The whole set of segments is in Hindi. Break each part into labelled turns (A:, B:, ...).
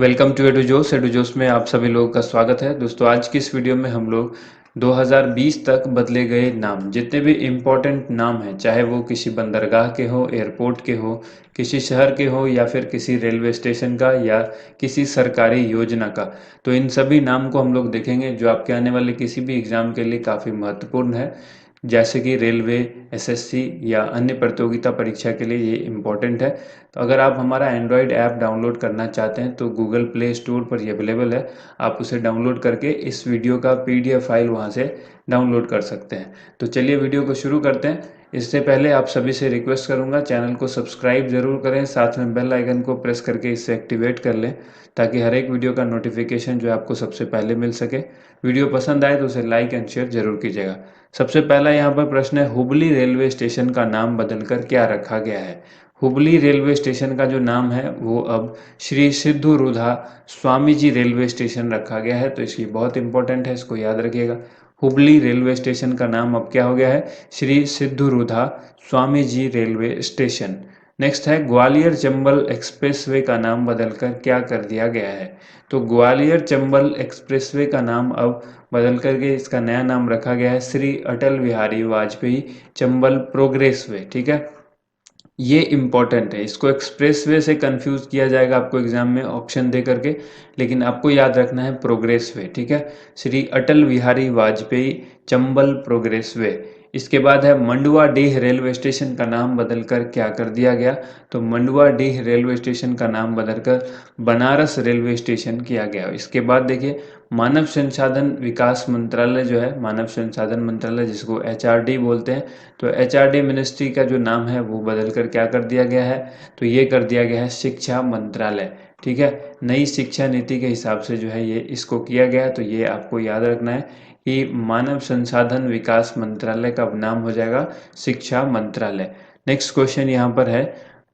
A: वेलकम टू एडुजोस में आप सभी लोगों का स्वागत है। दोस्तों आज की इस वीडियो में हम लोग 2020 तक बदले गए नाम, जितने भी इम्पोर्टेंट नाम हैं, चाहे वो किसी बंदरगाह के हो, एयरपोर्ट के हो, किसी शहर के हो या फिर किसी रेलवे स्टेशन का या किसी सरकारी योजना का, तो इन सभी नाम को हम लोग देखेंगे जो आपके आने वाले किसी भी एग्ज़ाम के लिए काफ़ी महत्वपूर्ण है। जैसे कि रेलवे, एसएससी या अन्य प्रतियोगिता परीक्षा के लिए ये इम्पोर्टेंट है। तो अगर आप हमारा एंड्रॉयड ऐप डाउनलोड करना चाहते हैं तो गूगल प्ले स्टोर पर ये अवेलेबल है। आप उसे डाउनलोड करके इस वीडियो का पीडीएफ फाइल वहाँ से डाउनलोड कर सकते हैं। तो चलिए वीडियो को शुरू करते हैं। इससे पहले आप सभी से रिक्वेस्ट करूंगा, चैनल को सब्सक्राइब जरूर करें, साथ में बेल आइकन को प्रेस करके इसे एक्टिवेट कर लें ताकि हर एक वीडियो का नोटिफिकेशन जो है आपको सबसे पहले मिल सके। वीडियो पसंद आए तो उसे लाइक एंड शेयर जरूर कीजिएगा। सबसे पहला यहाँ पर प्रश्न है, हुबली रेलवे स्टेशन का नाम बदलकर क्या रखा गया है? हुबली रेलवे स्टेशन का जो नाम है वो अब श्री सिद्धूरुधा स्वामी जी रेलवे स्टेशन रखा गया है। तो इसकी बहुत इंपॉर्टेंट है, इसको याद रखिएगा। हुबली रेलवे स्टेशन का नाम अब क्या हो गया है? Shri सिद्धूरुधा Swami ji railway station. Next है, ग्वालियर चंबल एक्सप्रेसवे का नाम बदलकर क्या कर दिया गया है? तो ग्वालियर चंबल एक्सप्रेसवे का नाम अब बदल करके इसका नया नाम रखा गया है श्री अटल बिहारी वाजपेयी चंबल प्रोग्रेस वे। ठीक है, ये इम्पॉर्टेंट है। इसको एक्सप्रेस वे से कंफ्यूज किया जाएगा आपको एग्जाम में ऑप्शन दे करके, लेकिन आपको याद रखना है प्रोग्रेस वे। ठीक है, श्री अटल बिहारी वाजपेयी चंबल प्रोग्रेस वे। इसके बाद है, मंडुआ डीह रेलवे स्टेशन का नाम बदलकर क्या कर दिया गया? तो मंडुआ डीह रेलवे स्टेशन का नाम बदलकर बनारस रेलवे स्टेशन किया गया। इसके बाद देखिए, मानव संसाधन विकास मंत्रालय जो है, मानव संसाधन मंत्रालय जिसको एचआरडी बोलते हैं, तो एचआरडी मिनिस्ट्री का जो नाम है वो बदलकर क्या कर दिया गया है? तो ये कर दिया गया है शिक्षा मंत्रालय। ठीक है, नई शिक्षा नीति के हिसाब से जो है ये इसको किया गया है। तो ये आपको याद रखना है कि मानव संसाधन विकास मंत्रालय का नाम हो जाएगा शिक्षा मंत्रालय। नेक्स्ट क्वेश्चन यहाँ पर है,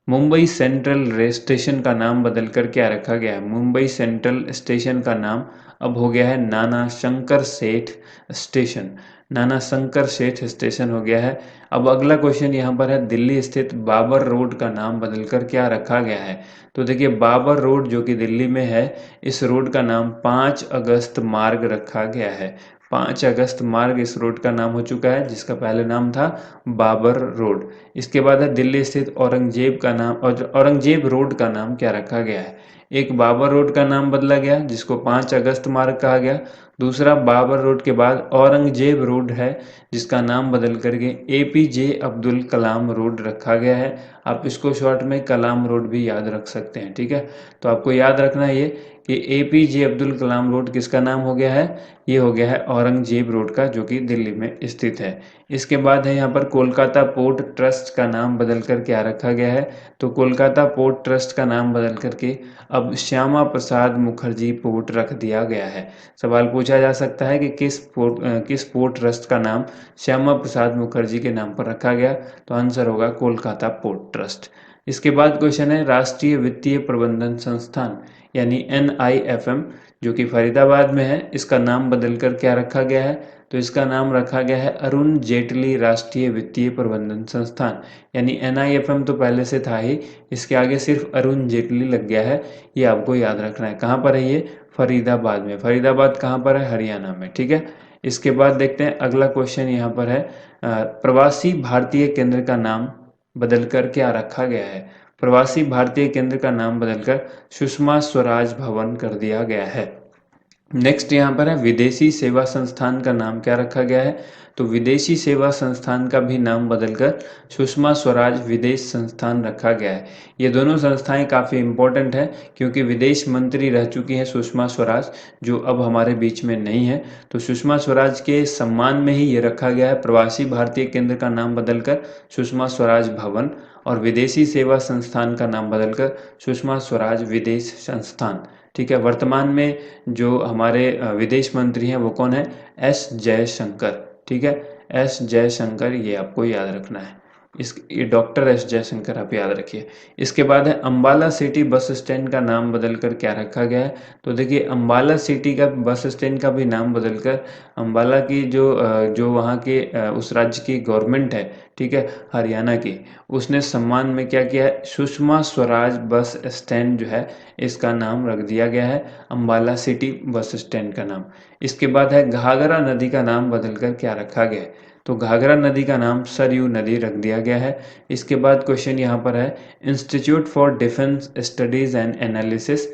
A: मुंबई सेंट्रल रेल स्टेशन का नाम बदलकर क्या रखा गया है? मुंबई सेंट्रल स्टेशन का नाम अब हो गया है नाना शंकर सेठ स्टेशन। नाना शंकर सेठ स्टेशन हो गया है। अब अगला क्वेश्चन यहाँ पर है, दिल्ली स्थित बाबर रोड का नाम बदलकर क्या रखा गया है? तो देखिए, बाबर रोड जो कि दिल्ली में है, इस रोड का नाम 5 अगस्त मार्ग रखा गया है। 5 अगस्त मार्ग इस रोड का नाम हो चुका है, जिसका पहले नाम था बाबर रोड। इसके बाद है, दिल्ली स्थित औरंगजेब का नाम और औरंगजेब रोड का नाम क्या रखा गया है? एक बाबर रोड का नाम बदला गया जिसको 5 अगस्त मार्ग कहा गया। दूसरा, बाबर रोड के बाद औरंगजेब रोड है जिसका नाम बदल करके एपीजे अब्दुल कलाम रोड रखा गया है। आप इसको शॉर्ट में कलाम रोड भी याद रख सकते हैं। ठीक है, तो आपको याद रखना है ये कि एपीजे अब्दुल कलाम रोड किसका नाम हो गया है? ये हो गया है औरंगजेब रोड का, जो कि दिल्ली में स्थित है। इसके बाद है यहाँ पर, कोलकाता पोर्ट ट्रस्ट का नाम बदलकर क्या रखा गया है? तो कोलकाता पोर्ट ट्रस्ट का नाम बदल करके अब श्यामा प्रसाद मुखर्जी पोर्ट रख दिया गया है। सवाल पूछा जा सकता है कि किस पोर्ट ट्रस्ट का नाम श्यामा प्रसाद मुखर्जी के नाम पर रखा गया? तो आंसर होगा कोलकाता पोर्ट ट्रस्ट। इसके बाद क्वेश्चन है, राष्ट्रीय वित्तीय प्रबंधन संस्थान यानी NIFM जो कि फरीदाबाद में है, इसका नाम बदलकर क्या रखा गया है? तो इसका नाम रखा गया है अरुण जेटली राष्ट्रीय वित्तीय प्रबंधन संस्थान। यानी NIFM तो पहले से था ही, इसके आगे सिर्फ अरुण जेटली लग गया है। ये आपको याद रखना है। कहाँ पर है ये? फरीदाबाद में। फरीदाबाद कहाँ पर है? हरियाणा में। ठीक है, इसके बाद देखते हैं अगला क्वेश्चन यहाँ पर है, प्रवासी भारतीय केंद्र का नाम बदलकर क्या रखा गया है? प्रवासी भारतीय केंद्र का नाम बदलकर सुषमा स्वराज भवन कर दिया गया है। नेक्स्ट यहाँ पर है, विदेशी सेवा संस्थान का नाम क्या रखा गया है? तो विदेशी सेवा संस्थान का भी नाम बदलकर सुषमा स्वराज विदेश संस्थान रखा गया है। ये दोनों संस्थाएं काफ़ी इम्पोर्टेंट हैं क्योंकि विदेश मंत्री रह चुकी हैं सुषमा स्वराज, जो अब हमारे बीच में नहीं है। तो सुषमा स्वराज के सम्मान में ही ये रखा गया है, प्रवासी भारतीय केंद्र का नाम बदलकर सुषमा स्वराज भवन और विदेशी सेवा संस्थान का नाम बदलकर सुषमा स्वराज विदेश संस्थान। ठीक है, वर्तमान में जो हमारे विदेश मंत्री हैं वो कौन है? S जयशंकर। ठीक है, S जयशंकर, ये आपको याद रखना है। ये डॉक्टर एस जयशंकर आप याद रखिए। इसके बाद है अम्बाला सिटी बस स्टैंड का नाम बदलकर क्या रखा गया है? तो देखिए अम्बाला सिटी का बस स्टैंड का भी नाम बदलकर अम्बाला की जो वहाँ के उस राज्य की गवर्नमेंट है, ठीक है, हरियाणा की, उसने सम्मान में क्या किया है, सुषमा स्वराज बस स्टैंड जो है इसका नाम रख दिया गया है अम्बाला सिटी बस स्टैंड का नाम। इसके बाद है घाघरा नदी का नाम बदलकर क्या रखा गया है? तो घाघरा नदी का नाम सरयू नदी रख दिया गया है। इसके बाद क्वेश्चन यहाँ पर है institute for defence studies and analysis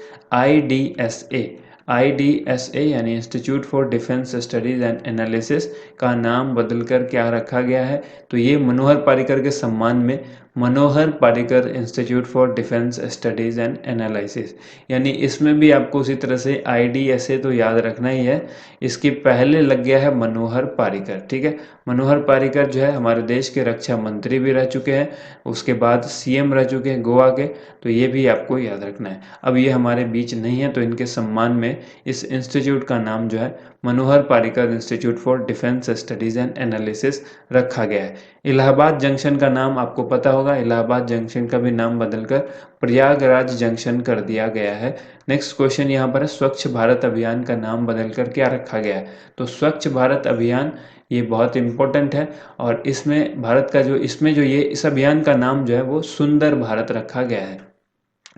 A: IDSA यानी institute for defence studies and analysis का नाम बदलकर क्या रखा गया है? तो ये मनोहर पर्रिकर के सम्मान में Manohar Parrikar institute for defence studies and analysis, यानी इसमें भी आपको उसी तरह से IDSA तो याद रखना ही है, इसके पहले लग गया है मनोहर पर्रिकर, ठीक है। मनोहर पर्रिकर जो है हमारे देश के रक्षा मंत्री भी रह चुके हैं, उसके बाद CM रह चुके हैं गोवा के, तो ये भी आपको याद रखना है। अब ये हमारे बीच नहीं है तो इनके सम्मान में इस इंस्टीट्यूट का नाम जो है Manohar Parrikar institute for defence studies and analysis रखा गया है। इलाहाबाद जंक्शन का नाम आपको पता होगा, इलाहाबाद जंक्शन का भी नाम बदलकर प्रयागराज जंक्शन कर दिया गया है। नेक्स्ट क्वेश्चन यहाँ पर है स्वच्छ भारत अभियान का नाम बदलकर क्या रखा गया है? तो स्वच्छ भारत अभियान ये बहुत इंपॉर्टेंट है और इसमें भारत का जो इसमें जो ये इस अभियान का नाम जो है वो सुंदर भारत रखा गया है।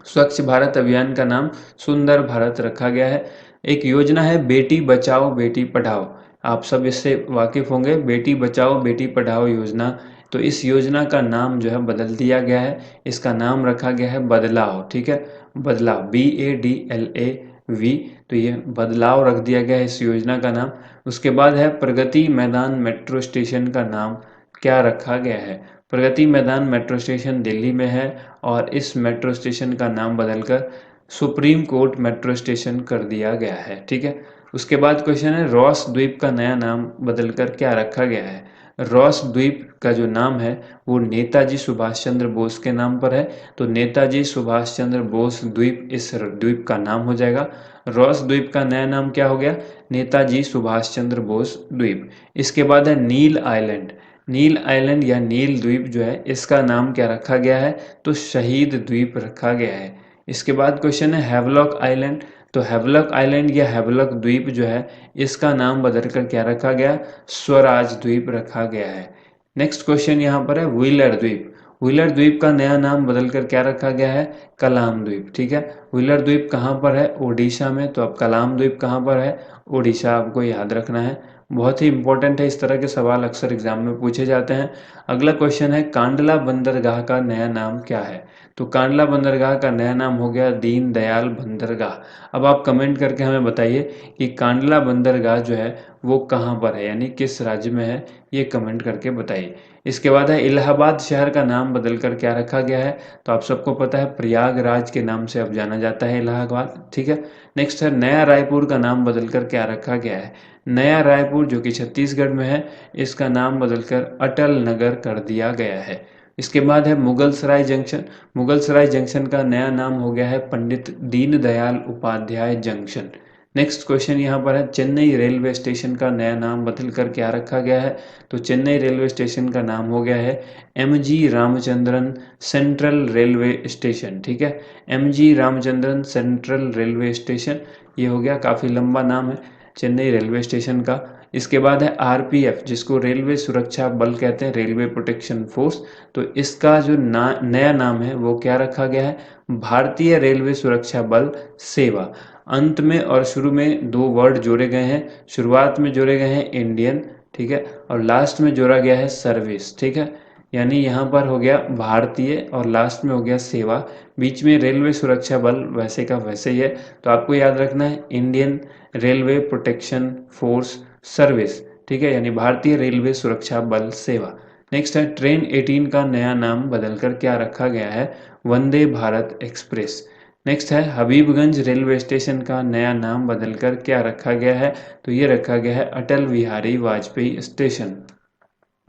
A: स्वच्छ भारत अभियान का नाम सुंदर भारत रखा गया है। एक योजना है बेटी बचाओ बेटी पढ़ाओ, आप सब इससे वाकिफ होंगे, बेटी बचाओ बेटी पढ़ाओ योजना। तो इस योजना का नाम जो है बदल दिया गया है, इसका नाम रखा गया है बदलाव, ठीक है, बदलाव BADLAV। तो ये बदलाव रख दिया गया है इस योजना का नाम। उसके बाद है प्रगति मैदान मेट्रो स्टेशन का नाम क्या रखा गया है? प्रगति मैदान मेट्रो स्टेशन दिल्ली में है और इस मेट्रो स्टेशन का नाम बदलकर सुप्रीम कोर्ट मेट्रो स्टेशन कर दिया गया है, ठीक है। उसके बाद क्वेश्चन है रॉस द्वीप का नया नाम बदलकर क्या रखा गया है? रॉस द्वीप का जो नाम है वो नेताजी सुभाष चंद्र बोस के नाम पर है, तो नेताजी सुभाष चंद्र बोस द्वीप इस द्वीप का नाम हो जाएगा। रॉस द्वीप का नया नाम क्या हो गया? नेताजी सुभाष चंद्र बोस द्वीप। इसके बाद है नील आइलैंड, नील आइलैंड या नील द्वीप जो है इसका नाम क्या रखा गया है? तो शहीद द्वीप रखा गया है। इसके बाद क्वेश्चन है हैवलॉक आइलैंड, तो हैवलॉक आइलैंड या हैवलॉक द्वीप जो है इसका नाम बदलकर क्या रखा गया? स्वराज द्वीप रखा गया है। नेक्स्ट क्वेश्चन यहाँ पर है व्हीलर द्वीप, व्हीलर द्वीप का नया नाम बदलकर क्या रखा गया है? कलाम द्वीप, ठीक है। व्हीलर द्वीप कहाँ पर है? ओडिशा में, तो अब कलाम द्वीप कहाँ पर है? ओडिशा, आपको याद रखना है, बहुत ही इंपॉर्टेंट है, इस तरह के सवाल अक्सर एग्जाम में पूछे जाते हैं। अगला क्वेश्चन है कांडला बंदरगाह का नया नाम क्या है? तो कांडला बंदरगाह का नया नाम हो गया दीन दयाल बंदरगाह। अब आप कमेंट करके हमें बताइए कि कांडला बंदरगाह जो है वो कहाँ पर है, यानी किस राज्य में है, ये कमेंट करके बताइए। इसके बाद है इलाहाबाद शहर का नाम बदलकर क्या रखा गया है? तो आप सबको पता है प्रयागराज के नाम से अब जाना जाता है इलाहाबाद, ठीक है। नेक्स्ट है नया रायपुर का नाम बदलकर क्या रखा गया है? नया रायपुर जो कि छत्तीसगढ़ में है इसका नाम बदलकर अटल नगर कर दिया गया है। इसके बाद है मुगल सराय जंक्शन, मुगल सराय जंक्शन का नया नाम हो गया है Pandit Deendayal Upadhyay junction. Next question यहाँ पर है चेन्नई रेलवे स्टेशन का नया नाम बदलकर क्या रखा गया है? तो चेन्नई रेलवे स्टेशन का नाम हो गया है MG Ramachandran central railway station, ठीक है, MG Ramachandran central railway station, ये हो गया, काफ़ी लंबा नाम है चेन्नई रेलवे स्टेशन का। इसके बाद है RPF जिसको रेलवे सुरक्षा बल कहते हैं, रेलवे प्रोटेक्शन फोर्स, तो इसका जो नया नाम है वो क्या रखा गया है? भारतीय रेलवे सुरक्षा बल सेवा। अंत में और शुरू में दो वर्ड जोड़े गए हैं, शुरुआत में जोड़े गए हैं इंडियन, ठीक है, और लास्ट में जोड़ा गया है सर्विस, ठीक है, यानी यहाँ पर हो गया भारतीय और लास्ट में हो गया सेवा, बीच में रेलवे सुरक्षा बल वैसे का वैसे ही है, तो आपको याद रखना है Indian railway protection force service, ठीक है, यानी भारतीय रेलवे सुरक्षा बल सेवा। नेक्स्ट है ट्रेन 18 का नया नाम बदलकर क्या रखा गया है? वंदे भारत एक्सप्रेस। नेक्स्ट है हबीबगंज रेलवे स्टेशन का नया नाम बदलकर क्या रखा गया है? तो ये रखा गया है अटल बिहारी वाजपेयी स्टेशन।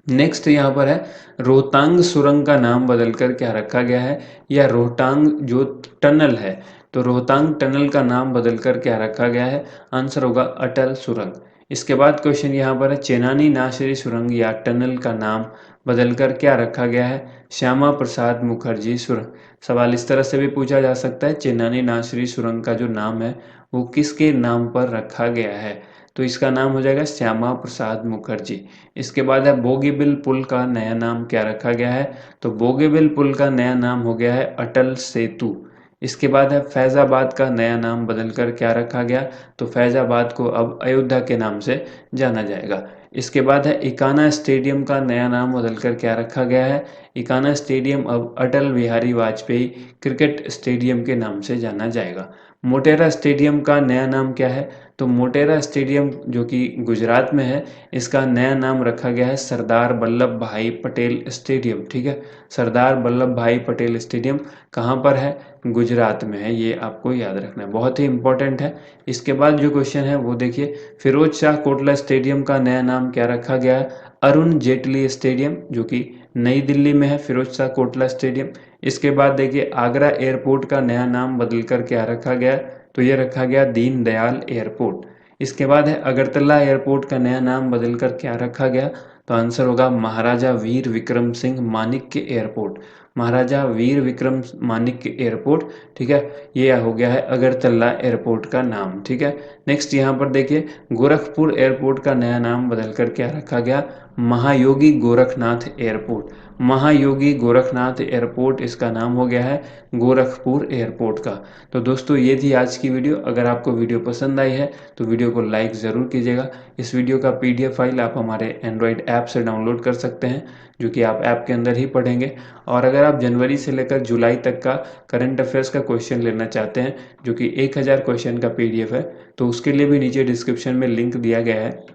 A: नेक्स्ट यहाँ पर है रोहतांग सुरंग का नाम बदलकर क्या रखा गया है? या रोहतांग जो टनल है, तो रोहतांग टनल का नाम बदलकर क्या रखा गया है? आंसर होगा अटल सुरंग। इसके बाद क्वेश्चन यहाँ पर है चेनानी नाशरी सुरंग या टनल का नाम बदलकर क्या रखा गया है? श्यामा प्रसाद मुखर्जी सुरंग। सवाल इस तरह से भी पूछा जा सकता है, चेन्नई नासरी सुरंग का जो नाम है वो किसके नाम पर रखा गया है? तो इसका नाम हो जाएगा श्यामा प्रसाद मुखर्जी। इसके बाद है बोगीबिल पुल का नया नाम क्या रखा गया है? तो बोगीबिल पुल का नया नाम हो गया है अटल सेतु। इसके बाद है फैज़ाबाद का नया नाम बदलकर क्या रखा गया? तो फैज़ाबाद को अब अयोध्या के नाम से जाना जाएगा। इसके बाद है इकाना स्टेडियम का नया नाम बदलकर क्या रखा गया है? इकाना स्टेडियम अब अटल बिहारी वाजपेयी क्रिकेट स्टेडियम के नाम से जाना जाएगा। मोटेरा स्टेडियम का नया नाम क्या है? तो मोटेरा स्टेडियम जो कि गुजरात में है, इसका नया नाम रखा गया है सरदार वल्लभ भाई पटेल स्टेडियम। ठीक है, सरदार वल्लभ भाई पटेल स्टेडियम कहाँ पर है? गुजरात में है, ये आपको याद रखना है, बहुत ही इंपॉर्टेंट है। इसके बाद जो क्वेश्चन है वो देखिए, फिरोज शाह कोटला स्टेडियम का नया नाम क्या रखा गया है? अरुण जेटली स्टेडियम, जो कि नई दिल्ली में है फिरोज शाह कोटला स्टेडियम। इसके बाद देखिए, आगरा एयरपोर्ट का नया नाम बदलकर क्या रखा गया? तो ये रखा गया दीन दयाल एयरपोर्ट। इसके बाद है अगरतला एयरपोर्ट का नया नाम बदलकर क्या रखा गया? तो आंसर होगा महाराजा वीर विक्रम सिंह मानिक्य एयरपोर्ट। महाराजा वीर विक्रम मानिक्य एयरपोर्ट। ठीक है, ये हो गया है अगरतला एयरपोर्ट का नाम। ठीक है, नेक्स्ट यहाँ पर देखिए, गोरखपुर एयरपोर्ट का नया नाम बदलकर क्या रखा गया? महायोगी गोरखनाथ एयरपोर्ट। महायोगी गोरखनाथ एयरपोर्ट इसका नाम हो गया है गोरखपुर एयरपोर्ट का। तो दोस्तों ये थी आज की वीडियो। अगर आपको वीडियो पसंद आई है तो वीडियो को लाइक ज़रूर कीजिएगा। इस वीडियो का PDF फाइल आप हमारे एंड्रॉयड ऐप से डाउनलोड कर सकते हैं, जो कि आप ऐप के अंदर ही पढ़ेंगे। और अगर आप जनवरी से लेकर जुलाई तक का करंट अफेयर्स का क्वेश्चन लेना चाहते हैं, जो कि 1000 क्वेश्चन का PDF है, तो उसके लिए भी नीचे डिस्क्रिप्शन में लिंक दिया गया है।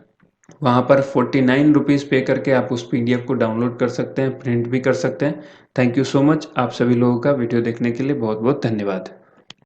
A: वहाँ पर 49 रुपीज़ पे करके आप उस PDF को डाउनलोड कर सकते हैं, प्रिंट भी कर सकते हैं। Thank you so much. आप सभी लोगों का वीडियो देखने के लिए बहुत बहुत धन्यवाद।